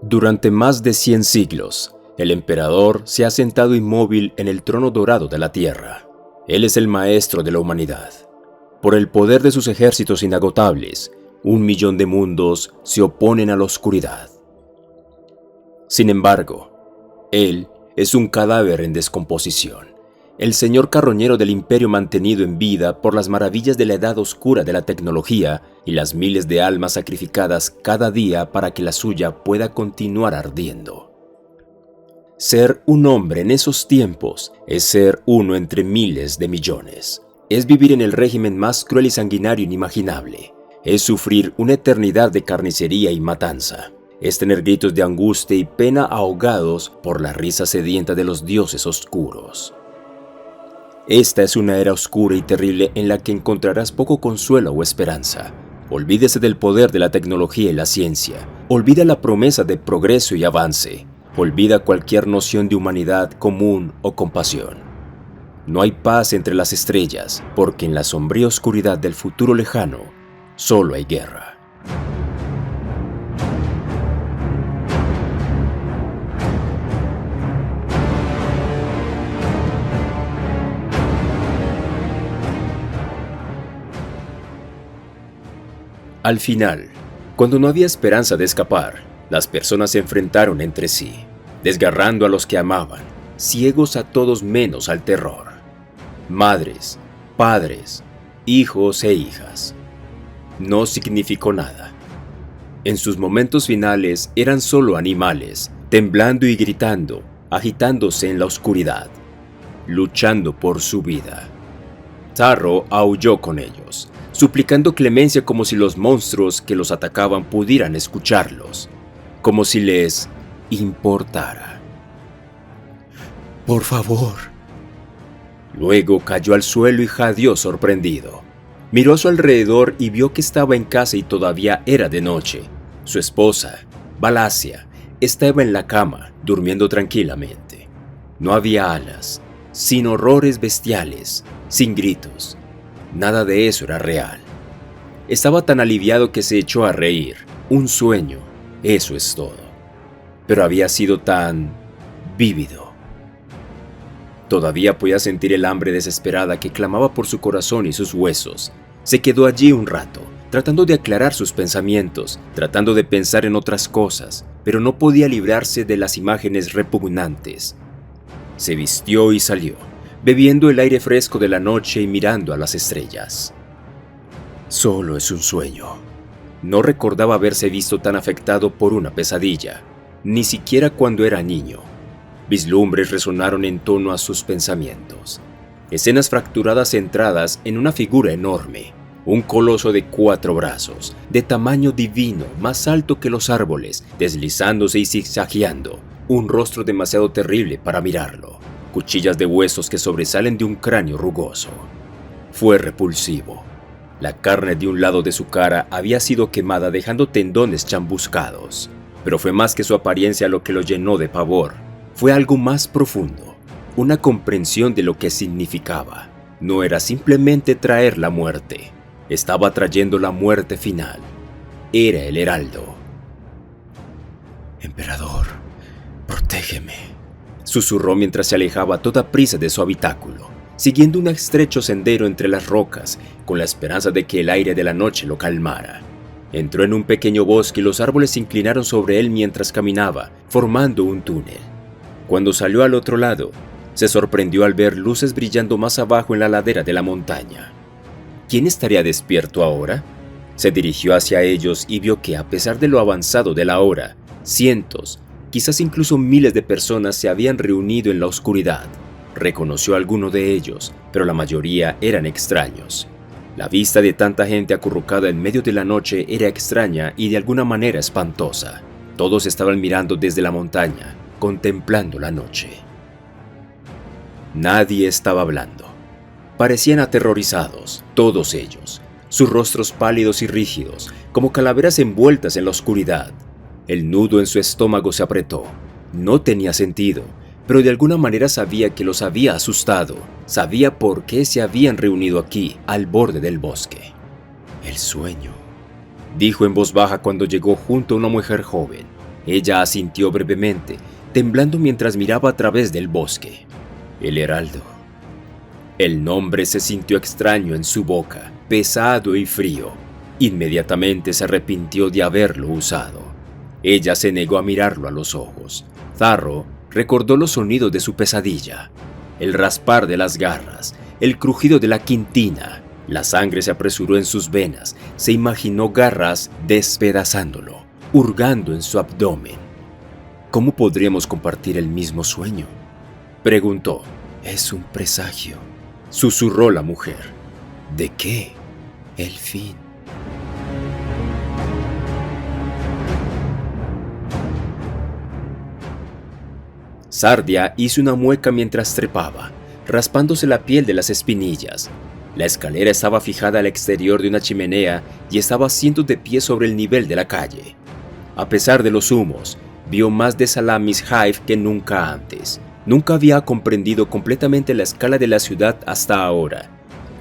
Durante más de 100 siglos, el emperador se ha sentado inmóvil en el trono dorado de la tierra. Él es el maestro de la humanidad. Por el poder de sus ejércitos inagotables, 1.000.000 de mundos se oponen a la oscuridad. Sin embargo, él es un cadáver en descomposición, el señor carroñero del imperio mantenido en vida por las maravillas de la edad oscura de la tecnología y las miles de almas sacrificadas cada día para que la suya pueda continuar ardiendo. Ser un hombre en esos tiempos es ser uno entre miles de millones. Es vivir en el régimen más cruel y sanguinario inimaginable. Es sufrir una eternidad de carnicería y matanza. Es tener gritos de angustia y pena ahogados por la risa sedienta de los dioses oscuros. Esta es una era oscura y terrible en la que encontrarás poco consuelo o esperanza. Olvídese del poder de la tecnología y la ciencia. Olvida la promesa de progreso y avance. Olvida cualquier noción de humanidad común o compasión. No hay paz entre las estrellas, porque en la sombría oscuridad del futuro lejano, solo hay guerra. Al final, cuando no había esperanza de escapar, las personas se enfrentaron entre sí, desgarrando a los que amaban, ciegos a todos menos al terror. Madres, padres, hijos e hijas. No significó nada. En sus momentos finales eran solo animales, temblando y gritando, agitándose en la oscuridad, luchando por su vida. Tarro aulló con ellos, suplicando clemencia como si los monstruos que los atacaban pudieran escucharlos, como si les importara. «Por favor». Luego cayó al suelo y jadeó sorprendido. Miró a su alrededor y vio que estaba en casa y todavía era de noche. Su esposa, Valacia, estaba en la cama, durmiendo tranquilamente. No había alas, sin horrores bestiales, sin gritos. Nada de eso era real. Estaba tan aliviado que se echó a reír. Un sueño, eso es todo. Pero había sido tan vívido. Todavía podía sentir el hambre desesperada que clamaba por su corazón y sus huesos. Se quedó allí un rato, tratando de aclarar sus pensamientos, tratando de pensar en otras cosas, pero no podía librarse de las imágenes repugnantes. Se vistió y salió, bebiendo el aire fresco de la noche y mirando a las estrellas. Solo es un sueño. No recordaba haberse visto tan afectado por una pesadilla, ni siquiera cuando era niño. Vislumbres resonaron en torno a sus pensamientos. Escenas fracturadas centradas en una figura enorme, un coloso de 4 brazos, de tamaño divino, más alto que los árboles, deslizándose y zigzagueando, un rostro demasiado terrible para mirarlo, cuchillas de huesos que sobresalen de un cráneo rugoso. Fue repulsivo. La carne de un lado de su cara había sido quemada dejando tendones chamuscados, pero fue más que su apariencia lo que lo llenó de pavor. Fue algo más profundo, una comprensión de lo que significaba. No era simplemente traer la muerte, estaba trayendo la muerte final. Era el heraldo. «Emperador, protégeme», susurró mientras se alejaba a toda prisa de su habitáculo, siguiendo un estrecho sendero entre las rocas, con la esperanza de que el aire de la noche lo calmara. Entró en un pequeño bosque y los árboles se inclinaron sobre él mientras caminaba, formando un túnel. Cuando salió al otro lado, se sorprendió al ver luces brillando más abajo en la ladera de la montaña. ¿Quién estaría despierto ahora? Se dirigió hacia ellos y vio que, a pesar de lo avanzado de la hora, cientos, quizás incluso miles de personas se habían reunido en la oscuridad. Reconoció a alguno de ellos, pero la mayoría eran extraños. La vista de tanta gente acurrucada en medio de la noche era extraña y de alguna manera espantosa. Todos estaban mirando desde la montaña, contemplando la noche. Nadie estaba hablando. Parecían aterrorizados, todos ellos, sus rostros pálidos y rígidos, como calaveras envueltas en la oscuridad. El nudo en su estómago se apretó. No tenía sentido, pero de alguna manera sabía que los había asustado. Sabía por qué se habían reunido aquí, al borde del bosque. «El sueño», dijo en voz baja cuando llegó junto a una mujer joven. Ella asintió brevemente, temblando mientras miraba a través del bosque. El Heraldo. El nombre se sintió extraño en su boca, pesado y frío. Inmediatamente se arrepintió de haberlo usado. Ella se negó a mirarlo a los ojos. Zarro recordó los sonidos de su pesadilla. El raspar de las garras, el crujido de la quintina. La sangre se apresuró en sus venas. Se imaginó garras despedazándolo, hurgando en su abdomen. ¿Cómo podríamos compartir el mismo sueño?, preguntó. Es un presagio, susurró la mujer. ¿De qué? El fin. Sardia hizo una mueca mientras trepaba, raspándose la piel de las espinillas. La escalera estaba fijada al exterior de una chimenea y estaba a cientos de pies sobre el nivel de la calle. A pesar de los humos, vio más de Salamis Hive que nunca antes. Nunca había comprendido completamente la escala de la ciudad hasta ahora.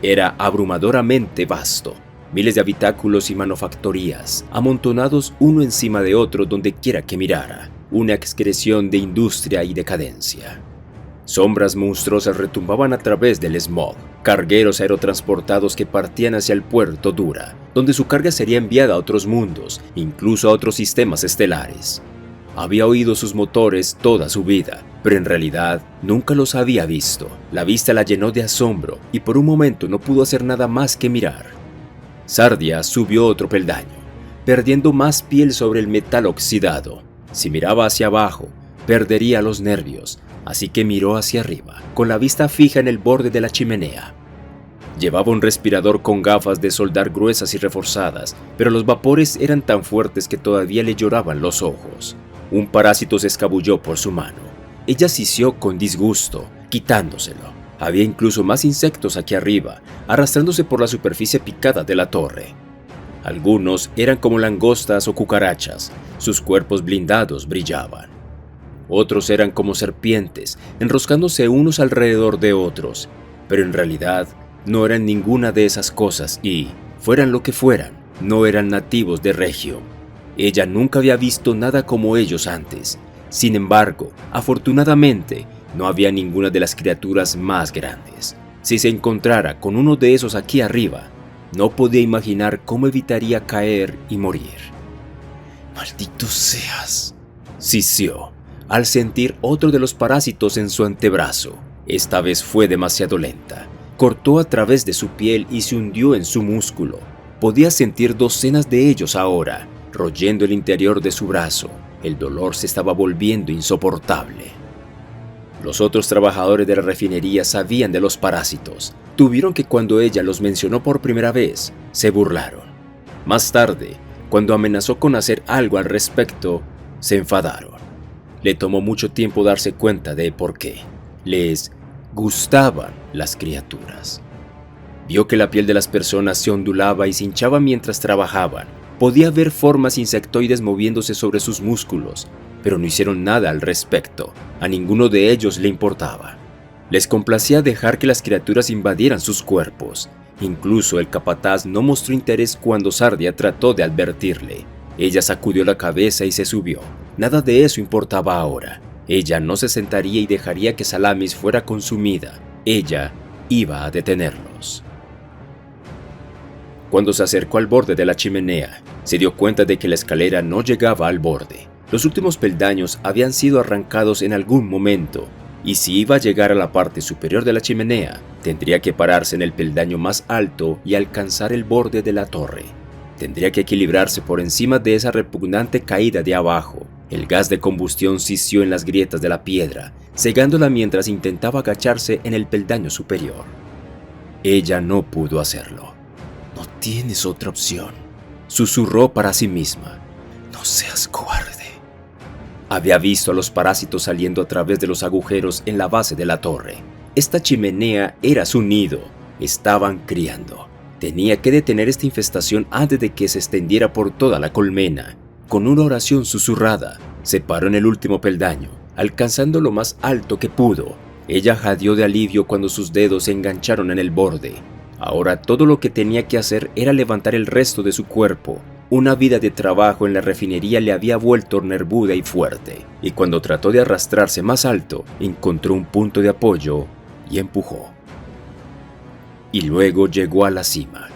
Era abrumadoramente vasto. Miles de habitáculos y manufactorías, amontonados uno encima de otro donde quiera que mirara. Una excreción de industria y decadencia. Sombras monstruosas retumbaban a través del smog. Cargueros aerotransportados que partían hacia el puerto Dura, donde su carga sería enviada a otros mundos, incluso a otros sistemas estelares. Había oído sus motores toda su vida, pero en realidad nunca los había visto. La vista la llenó de asombro y por un momento no pudo hacer nada más que mirar. Sardia subió otro peldaño, perdiendo más piel sobre el metal oxidado. Si miraba hacia abajo, perdería los nervios, así que miró hacia arriba, con la vista fija en el borde de la chimenea. Llevaba un respirador con gafas de soldar gruesas y reforzadas, pero los vapores eran tan fuertes que todavía le lloraban los ojos. Un parásito se escabulló por su mano. Ella sisió con disgusto, quitándoselo. Había incluso más insectos aquí arriba, arrastrándose por la superficie picada de la torre. Algunos eran como langostas o cucarachas, sus cuerpos blindados brillaban. Otros eran como serpientes, enroscándose unos alrededor de otros, pero en realidad no eran ninguna de esas cosas y, fueran lo que fueran, no eran nativos de Regio. Ella nunca había visto nada como ellos antes. Sin embargo, afortunadamente, no había ninguna de las criaturas más grandes. Si se encontrara con uno de esos aquí arriba, no podía imaginar cómo evitaría caer y morir. «¡Maldito seas!», sisió, al sentir otro de los parásitos en su antebrazo. Esta vez fue demasiado lenta. Cortó a través de su piel y se hundió en su músculo. Podía sentir docenas de ellos ahora, royendo el interior de su brazo. El dolor se estaba volviendo insoportable. Los otros trabajadores de la refinería sabían de los parásitos. Tuvieron que, cuando ella los mencionó por primera vez, se burlaron. Más tarde, cuando amenazó con hacer algo al respecto, se enfadaron. Le tomó mucho tiempo darse cuenta de por qué. Les gustaban las criaturas. Vio que la piel de las personas se ondulaba y se hinchaba mientras trabajaban. Podía ver formas insectoides moviéndose sobre sus músculos, pero no hicieron nada al respecto. A ninguno de ellos le importaba. Les complacía dejar que las criaturas invadieran sus cuerpos. Incluso el capataz no mostró interés cuando Sardia trató de advertirle. Ella sacudió la cabeza y se subió. Nada de eso importaba ahora. Ella no se sentaría y dejaría que Salamis fuera consumida. Ella iba a detenerlos. Cuando se acercó al borde de la chimenea, se dio cuenta de que la escalera no llegaba al borde. Los últimos peldaños habían sido arrancados en algún momento, y si iba a llegar a la parte superior de la chimenea, tendría que pararse en el peldaño más alto y alcanzar el borde de la torre. Tendría que equilibrarse por encima de esa repugnante caída de abajo. El gas de combustión sisió en las grietas de la piedra, cegándola mientras intentaba agacharse en el peldaño superior. Ella no pudo hacerlo. «No tienes otra opción», susurró para sí misma. «No seas cobarde». Había visto a los parásitos saliendo a través de los agujeros en la base de la torre. Esta chimenea era su nido. Estaban criando. Tenía que detener esta infestación antes de que se extendiera por toda la colmena. Con una oración susurrada, se paró en el último peldaño, alcanzando lo más alto que pudo. Ella jadeó de alivio cuando sus dedos se engancharon en el borde. Ahora todo lo que tenía que hacer era levantar el resto de su cuerpo. Una vida de trabajo en la refinería le había vuelto nervuda y fuerte, y cuando trató de arrastrarse más alto, encontró un punto de apoyo y empujó. Y luego llegó a la cima,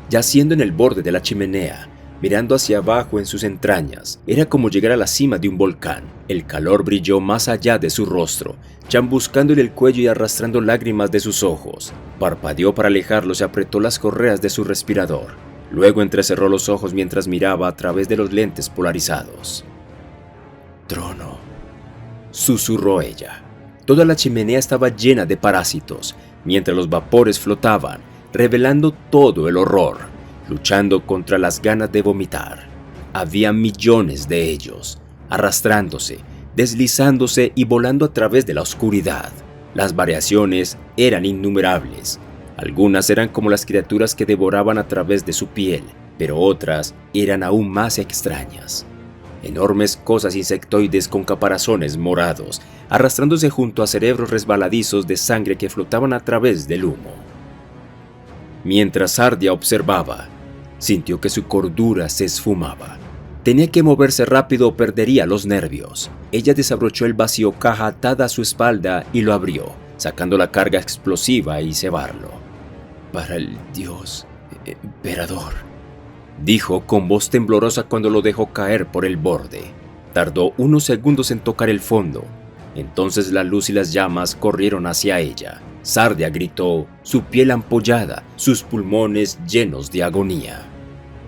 yaciendo en el borde de la chimenea, mirando hacia abajo en sus entrañas. Era como llegar a la cima de un volcán. El calor brilló más allá de su rostro, chambuscándole el cuello y arrastrando lágrimas de sus ojos. Parpadeó para alejarlos y apretó las correas de su respirador. Luego entrecerró los ojos mientras miraba a través de los lentes polarizados. «Trono», susurró ella. Toda la chimenea estaba llena de parásitos, mientras los vapores flotaban, revelando todo el horror, luchando contra las ganas de vomitar. Había millones de ellos, arrastrándose, deslizándose y volando a través de la oscuridad. Las variaciones eran innumerables. Algunas eran como las criaturas que devoraban a través de su piel, pero otras eran aún más extrañas. Enormes cosas insectoides con caparazones morados, arrastrándose junto a cerebros resbaladizos de sangre que flotaban a través del humo. Mientras Sardia observaba, sintió que su cordura se esfumaba. Tenía que moverse rápido o perdería los nervios. Ella desabrochó el vacío caja atada a su espalda y lo abrió, sacando la carga explosiva y cebarlo. «Para el dios emperador», dijo con voz temblorosa cuando lo dejó caer por el borde. Tardó unos segundos en tocar el fondo. Entonces la luz y las llamas corrieron hacia ella. Sardia gritó, su piel ampollada, sus pulmones llenos de agonía.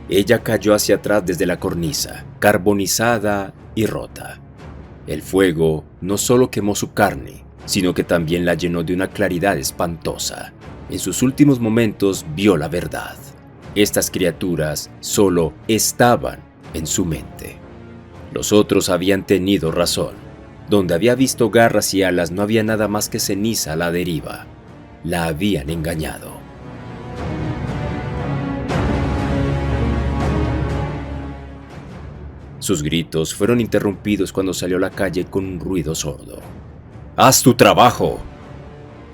Ella cayó hacia atrás desde la cornisa, carbonizada y rota. El fuego no solo quemó su carne, sino que también la llenó de una claridad espantosa. En sus últimos momentos vio la verdad. Estas criaturas solo estaban en su mente. Los otros habían tenido razón. Donde había visto garras y alas no había nada más que ceniza a la deriva. La habían engañado. Sus gritos fueron interrumpidos cuando salió a la calle con un ruido sordo. «¡Haz tu trabajo!»,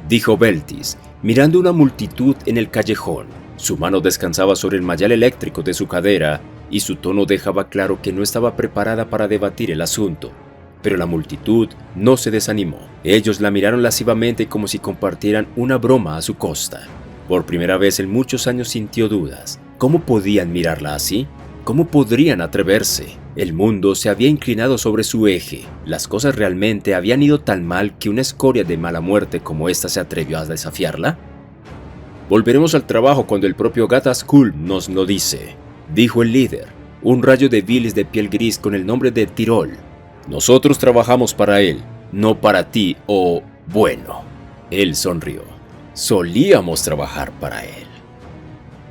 dijo Beltis, mirando una multitud en el callejón. Su mano descansaba sobre el mayal eléctrico de su cadera y su tono dejaba claro que no estaba preparada para debatir el asunto. Pero la multitud no se desanimó. Ellos la miraron lascivamente como si compartieran una broma a su costa. Por primera vez en muchos años sintió dudas. ¿Cómo podían mirarla así? ¿Cómo podrían atreverse? El mundo se había inclinado sobre su eje. Las cosas realmente habían ido tan mal que una escoria de mala muerte como esta se atrevió a desafiarla. «Volveremos al trabajo cuando el propio Gataskull nos lo dice», dijo el líder, un rayo de bilis de piel gris con el nombre de Tirol. «Nosotros trabajamos para él, no para ti o, bueno». Él sonrió. «Solíamos trabajar para él».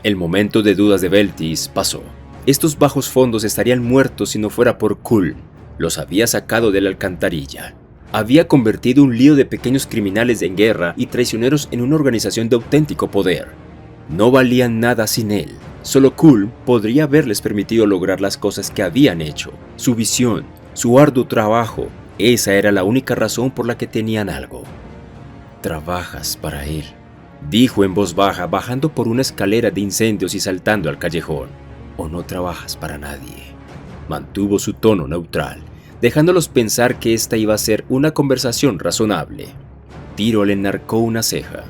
El momento de dudas de Beltis pasó. Estos bajos fondos estarían muertos si no fuera por Kull. Los había sacado de la alcantarilla. Había convertido un lío de pequeños criminales en guerra y traicioneros en una organización de auténtico poder. No valían nada sin él. Solo Kull podría haberles permitido lograr las cosas que habían hecho. Su visión, su arduo trabajo, esa era la única razón por la que tenían algo. «Trabajas para él», dijo en voz baja, bajando por una escalera de incendios y saltando al callejón. «¿O no trabajas para nadie?». Mantuvo su tono neutral, dejándolos pensar que esta iba a ser una conversación razonable. Tiro le enarcó una ceja.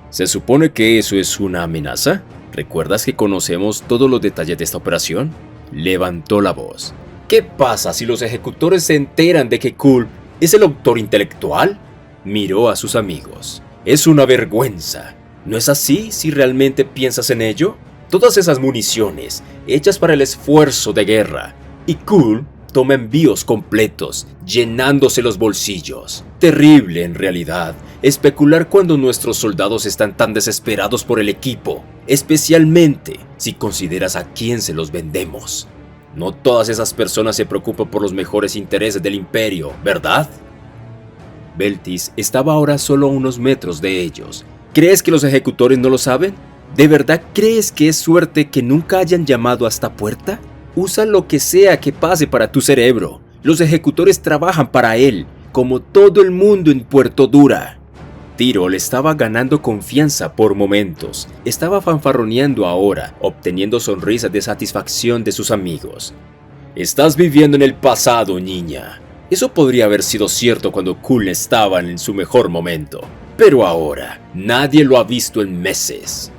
«¿Se supone que eso es una amenaza? ¿Recuerdas que conocemos todos los detalles de esta operación?». Levantó la voz. «¿Qué pasa si los ejecutores se enteran de que Kull es el autor intelectual?». Miró a sus amigos. «Es una vergüenza. ¿No es así si realmente piensas en ello? Todas esas municiones hechas para el esfuerzo de guerra. Y Kull toma envíos completos, llenándose los bolsillos. Terrible, en realidad, especular cuando nuestros soldados están tan desesperados por el equipo, especialmente si consideras a quién se los vendemos. No todas esas personas se preocupan por los mejores intereses del imperio, ¿verdad?». Beltis estaba ahora solo a unos metros de ellos. ¿Crees que los ejecutores no lo saben? ¿De verdad crees que es suerte que nunca hayan llamado a esta puerta? Usa lo que sea que pase para tu cerebro. Los ejecutores trabajan para él, como todo el mundo en Puerto Dura. Tyrol estaba ganando confianza por momentos. Estaba fanfarroneando ahora, obteniendo sonrisas de satisfacción de sus amigos. «Estás viviendo en el pasado, niña. Eso podría haber sido cierto cuando Kuln estaba en su mejor momento. Pero ahora, nadie lo ha visto en meses».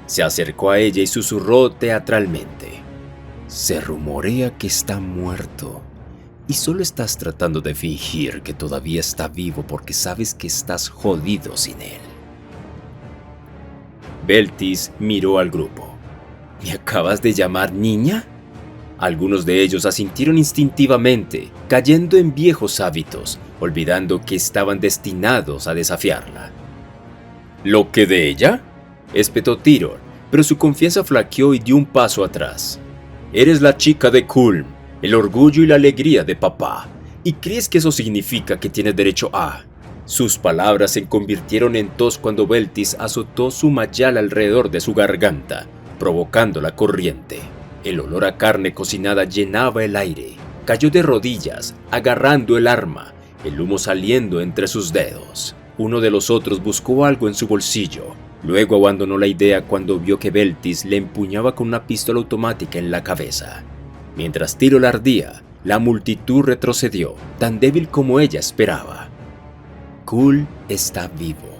Se acercó a ella y susurró teatralmente. «Se rumorea que está muerto. Y solo estás tratando de fingir que todavía está vivo porque sabes que estás jodido sin él». Beltis miró al grupo. «¿Me acabas de llamar niña?». Algunos de ellos asintieron instintivamente, cayendo en viejos hábitos, olvidando que estaban destinados a desafiarla. «¿Lo que de ella?», espetó Tyrol, pero su confianza flaqueó y dio un paso atrás. «Eres la chica de Kulm, el orgullo y la alegría de papá, ¿y crees que eso significa que tienes derecho a...?». Sus palabras se convirtieron en tos cuando Beltis azotó su mayal alrededor de su garganta, provocando la corriente. El olor a carne cocinada llenaba el aire. Cayó de rodillas, agarrando el arma, el humo saliendo entre sus dedos. Uno de los otros buscó algo en su bolsillo. Luego abandonó la idea cuando vio que Beltis le empuñaba con una pistola automática en la cabeza. Mientras Tyrol ardía, la multitud retrocedió, tan débil como ella esperaba. «Kuln está vivo»,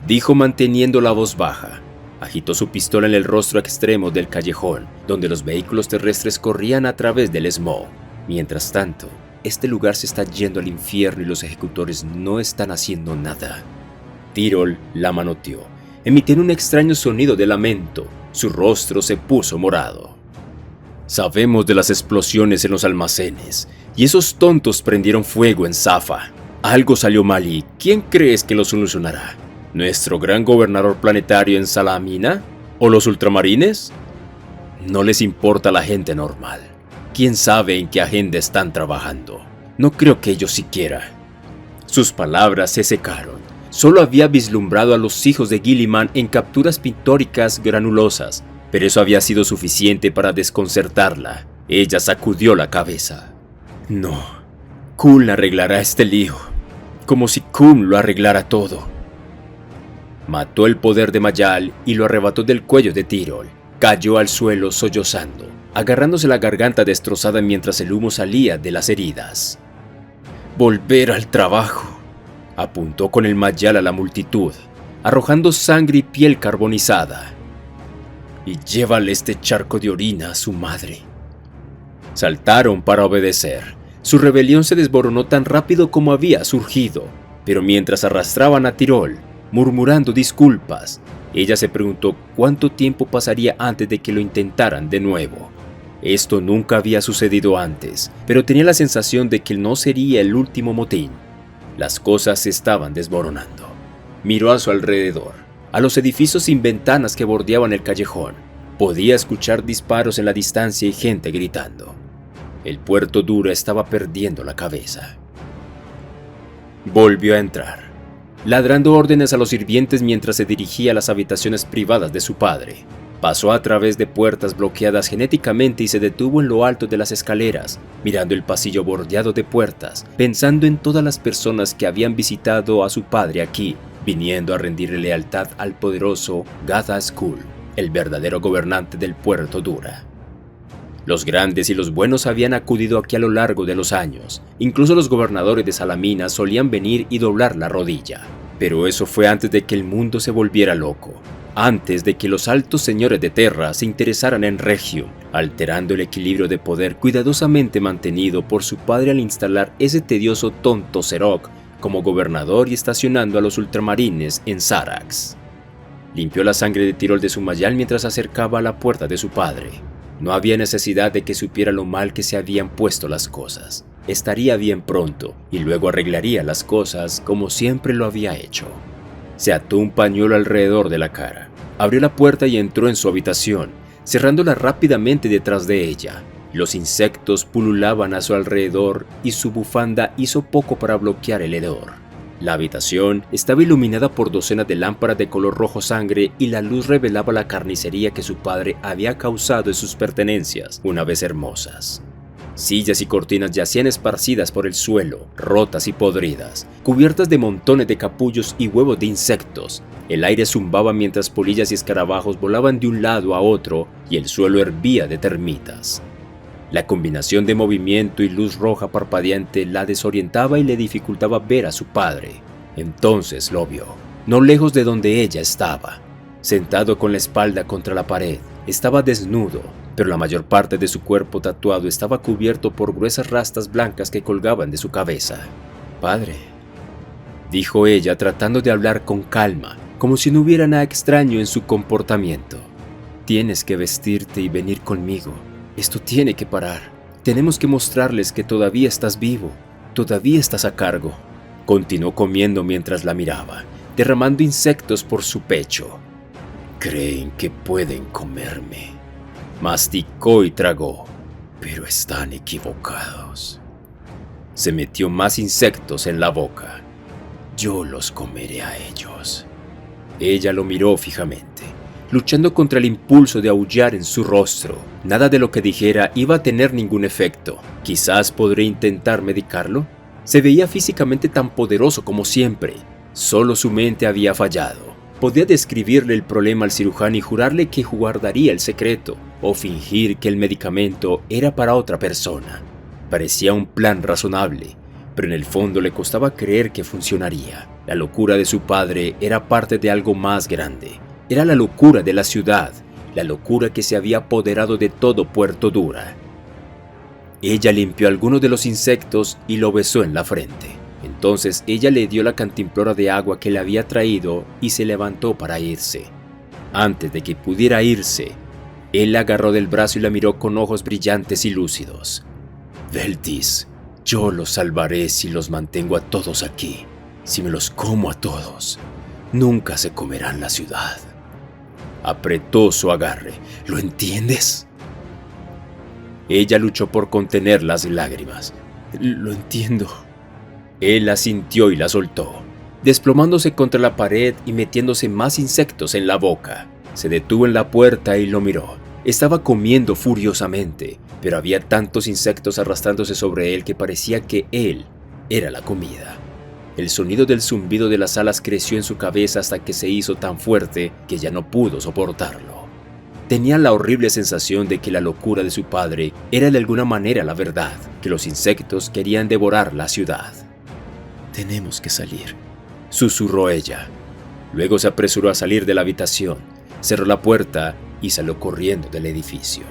dijo manteniendo la voz baja. Agitó su pistola en el rostro extremo del callejón, donde los vehículos terrestres corrían a través del smog. Mientras tanto, este lugar se está yendo al infierno y los ejecutores no están haciendo nada. Tyrol la manoteó, emitiendo un extraño sonido de lamento. Su rostro se puso morado. «Sabemos de las explosiones en los almacenes, y esos tontos prendieron fuego en Zafa. Algo salió mal y ¿quién crees que lo solucionará? ¿Nuestro gran gobernador planetario en Salamina? ¿O los ultramarines? No les importa la gente normal. ¿Quién sabe en qué agenda están trabajando? No creo que ellos siquiera». Sus palabras se secaron. Solo había vislumbrado a los hijos de Guilliman en capturas pictóricas granulosas, pero eso había sido suficiente para desconcertarla. Ella sacudió la cabeza. «No, Kuln arreglará este lío, como si Kuln lo arreglara todo». Mató el poder de Mayal y lo arrebató del cuello de Tyrol. Cayó al suelo sollozando, agarrándose la garganta destrozada mientras el humo salía de las heridas. «Volver al trabajo», apuntó con el mayal a la multitud, arrojando sangre y piel carbonizada. «Y llévale este charco de orina a su madre». Saltaron para obedecer. Su rebelión se desboronó tan rápido como había surgido, pero mientras arrastraban a Tyrol, murmurando disculpas, ella se preguntó cuánto tiempo pasaría antes de que lo intentaran de nuevo. Esto nunca había sucedido antes, pero tenía la sensación de que no sería el último motín. Las cosas se estaban desboronando. Miró a su alrededor, a los edificios sin ventanas que bordeaban el callejón. Podía escuchar disparos en la distancia y gente gritando. El puerto duro estaba perdiendo la cabeza. Volvió a entrar, ladrando órdenes a los sirvientes mientras se dirigía a las habitaciones privadas de su padre. Pasó a través de puertas bloqueadas genéticamente y se detuvo en lo alto de las escaleras, mirando el pasillo bordeado de puertas, pensando en todas las personas que habían visitado a su padre aquí, viniendo a rendirle lealtad al poderoso Gada's Kulm, el verdadero gobernante del puerto Dura. Los grandes y los buenos habían acudido aquí a lo largo de los años. Incluso los gobernadores de Salamina solían venir y doblar la rodilla. Pero eso fue antes de que el mundo se volviera loco. Antes de que los altos señores de Terra se interesaran en Regium, alterando el equilibrio de poder cuidadosamente mantenido por su padre al instalar ese tedioso tonto Serok como gobernador y estacionando a los ultramarines en Sarax. Limpió la sangre de Tyrol de su mayal mientras se acercaba a la puerta de su padre. No había necesidad de que supiera lo mal que se habían puesto las cosas. Estaría bien pronto y luego arreglaría las cosas como siempre lo había hecho. Se ató un pañuelo alrededor de la cara, abrió la puerta y entró en su habitación, cerrándola rápidamente detrás de ella. Los insectos pululaban a su alrededor y su bufanda hizo poco para bloquear el hedor. La habitación estaba iluminada por docenas de lámparas de color rojo sangre y la luz revelaba la carnicería que su padre había causado en sus pertenencias una vez hermosas. Sillas y cortinas yacían esparcidas por el suelo, rotas y podridas, cubiertas de montones de capullos y huevos de insectos. El aire zumbaba mientras polillas y escarabajos volaban de un lado a otro y el suelo hervía de termitas. La combinación de movimiento y luz roja parpadeante la desorientaba y le dificultaba ver a su padre. Entonces lo vio, no lejos de donde ella estaba. Sentado con la espalda contra la pared, estaba desnudo, pero la mayor parte de su cuerpo tatuado estaba cubierto por gruesas rastas blancas que colgaban de su cabeza. «Padre», dijo ella tratando de hablar con calma, como si no hubiera nada extraño en su comportamiento. «Tienes que vestirte y venir conmigo. Esto tiene que parar. Tenemos que mostrarles que todavía estás vivo, todavía estás a cargo». Continuó comiendo mientras la miraba, derramando insectos por su pecho. «Creen que pueden comerme». Masticó y tragó, pero están equivocados. Se metió más insectos en la boca. «Yo los comeré a ellos». Ella lo miró fijamente, luchando contra el impulso de aullar en su rostro. Nada de lo que dijera iba a tener ningún efecto. Quizás podría intentar medicarlo. Se veía físicamente tan poderoso como siempre. Solo su mente había fallado. Podía describirle el problema al cirujano y jurarle que guardaría el secreto, o fingir que el medicamento era para otra persona. Parecía un plan razonable, pero en el fondo le costaba creer que funcionaría. La locura de su padre era parte de algo más grande. Era la locura de la ciudad, la locura que se había apoderado de todo Puerto Dura. Ella limpió algunos de los insectos y lo besó en la frente. Entonces ella le dio la cantimplora de agua que le había traído y se levantó para irse. Antes de que pudiera irse, él la agarró del brazo y la miró con ojos brillantes y lúcidos. «Veltis, yo los salvaré si los mantengo a todos aquí. Si me los como a todos, nunca se comerán la ciudad». Apretó su agarre. «¿Lo entiendes?». Ella luchó por contener las lágrimas. «Lo entiendo». Él asintió y la soltó, desplomándose contra la pared y metiéndose más insectos en la boca. Se detuvo en la puerta y lo miró. Estaba comiendo furiosamente, pero había tantos insectos arrastrándose sobre él que parecía que él era la comida. El sonido del zumbido de las alas creció en su cabeza hasta que se hizo tan fuerte que ya no pudo soportarlo. Tenía la horrible sensación de que la locura de su padre era de alguna manera la verdad, que los insectos querían devorar la ciudad. «Tenemos que salir», susurró ella. Luego se apresuró a salir de la habitación, cerró la puerta y salió corriendo del edificio.